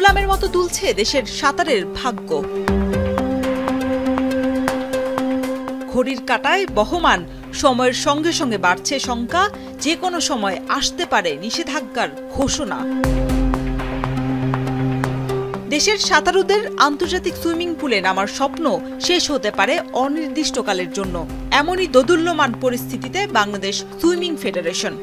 পেন্ডুলামের মতো দুলছে দেশের সাঁতারের ভাগ্য। ঘড়ির কাঁটায় বহমান, সময়ের সঙ্গে সঙ্গে বাড়ছে শঙ্কা, যে কোনো সময় আসতে পারে নিষেধাজ্ঞার ঘোষণা। দেশের সাঁতারুদের আন্তর্জাতিক সুইমিং পুলে নামার স্বপ্ন শেষ হতে পারে অনির্দিষ্টকালের জন্য। এমনই দোদুল্যমান পরিস্থিতিতে বাংলাদেশ সুইমিং ফেডারেশন।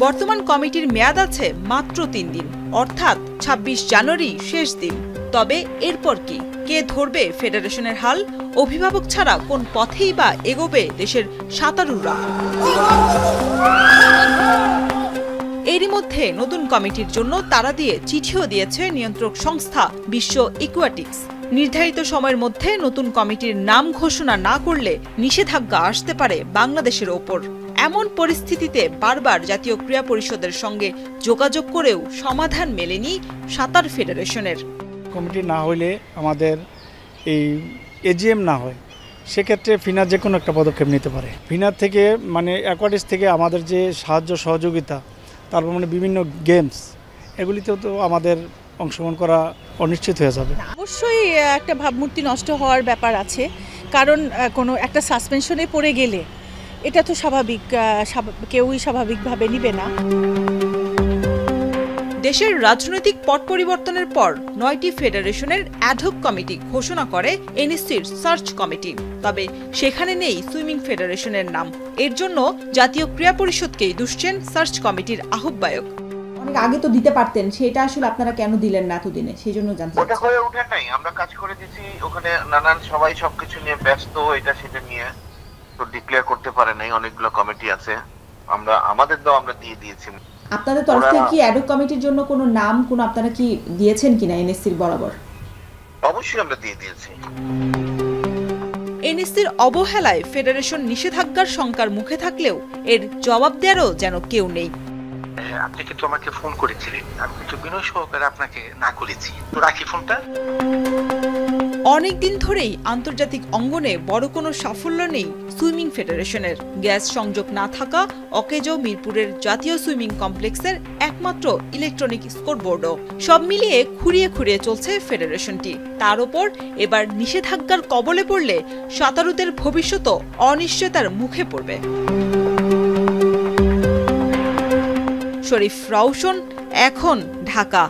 বর্তমান কমিটির মেয়াদ আছে মাত্র ৩ দিন, অর্থাৎ ২৬ জানুয়ারি শেষ দিন। তবে এরপর কি? কে ধরবে ফেডারেশনের হাল? অভিভাবক ছাড়া কোন পথেই বা এগোবে দেশের সাঁতারুরা? এরই মধ্যে নতুন কমিটির জন্য তাড়া দিয়ে চিঠিও দিয়েছে নিয়ন্ত্রক সংস্থা বিশ্ব একুয়াটিক্স। নির্ধারিত সময়ের মধ্যে নতুন কমিটির নাম ঘোষণা না করলে নিষেধাজ্ঞা আসতে পারে বাংলাদেশের ওপর। এমন পরিস্থিতিতে বারবার জাতীয় ক্রীড়া পরিষদের সঙ্গে যোগাযোগ করেও সমাধান মেলেনি সাঁতার ফেডারেশনের। কমিটি না হইলে আমাদের এই এজিএম না হয়, সেক্ষেত্রে ফিনার যে কোনো একটা পদক্ষেপ নিতে পারে। ফিনার থেকে মানে অ্যাকোয়াটিক্স থেকে আমাদের যে সাহায্য সহযোগিতা, তারপর মানে বিভিন্ন গেমস, এগুলিতেও তো আমাদের অংশগ্রহণ করা অনিশ্চিত হয়ে যাবে। অবশ্যই একটা ভাবমূর্তি নষ্ট হওয়ার ব্যাপার আছে, কারণ কোনো একটা সাসপেনশনে পড়ে গেলে এটা তো স্বাভাবিক, কেউই স্বাভাবিকভাবে নিবে না। দেশের রাজনৈতিক পট পরিবর্তনের পর ৯টি ফেডারেশনের অ্যাডহক কমিটি ঘোষণা করে এনএসসির সার্চ কমিটি। তবে সেখানে নেই সুইমিং ফেডারেশনের নাম। এর জন্য জাতীয় ক্রীড়া পরিষদকেই দুষছেন সার্চ কমিটির আহ্বায়ক। অনেক আগে তো দিতে পারতেন, সেটা আসলে আপনারা কেন দিলেন না এতদিনে, সেই জন্য জানতে চাই। ওটা হয়ে ওঠে নাই, আমরা কাজ করে দিয়েছি, ওখানে নানান সবাই সবকিছু নিয়ে ব্যস্ত, এটা সেটা নিয়ে তো ডিক্লেয়ার করতে পারে নাই। অনেকগুলো কমিটি আছে, আমাদের দাও আমরা দিয়ে দিয়েছি। আপনাদের তরফ থেকে কি অ্যাডহক কমিটির জন্য কোনো নাম আপনারা কি দিয়েছেন কিনা এনএসসির বরাবর? অবশ্যই আমরা দিয়ে দিয়েছি। এনএসসির অবহেলায় ফেডারেশন নিষেধাজ্ঞার শঙ্কার মুখে থাকলেও এর জবাব দেওয়ারও যেন কেউ নেই। আপনি কিন্তু আমাকে ফোন করেছিলেন, আমি কিন্তু বিনয় সহকারে আপনাকে না করেছি, তো রাখি ফোনটা। অনেকদিন ধরেই আন্তর্জাতিক অঙ্গনে বড় কোনো সাফল্য নেই সুইমিং ফেডারেশনের। গ্যাস সংযোগ না থাকা অকেজো মিরপুরের জাতীয় সুইমিং কমপ্লেক্সের একমাত্র ইলেকট্রনিক স্কোরবোর্ডও। সব মিলিয়ে খুঁড়িয়ে খুঁড়িয়ে চলছে ফেডারেশনটি। তার উপর এবার নিষেধাজ্ঞার কবলে পড়লে সাঁতারুদের ভবিষ্যৎও অনিশ্চয়তার মুখে পড়বে। শরীফ রাউশন, এখন, ঢাকা।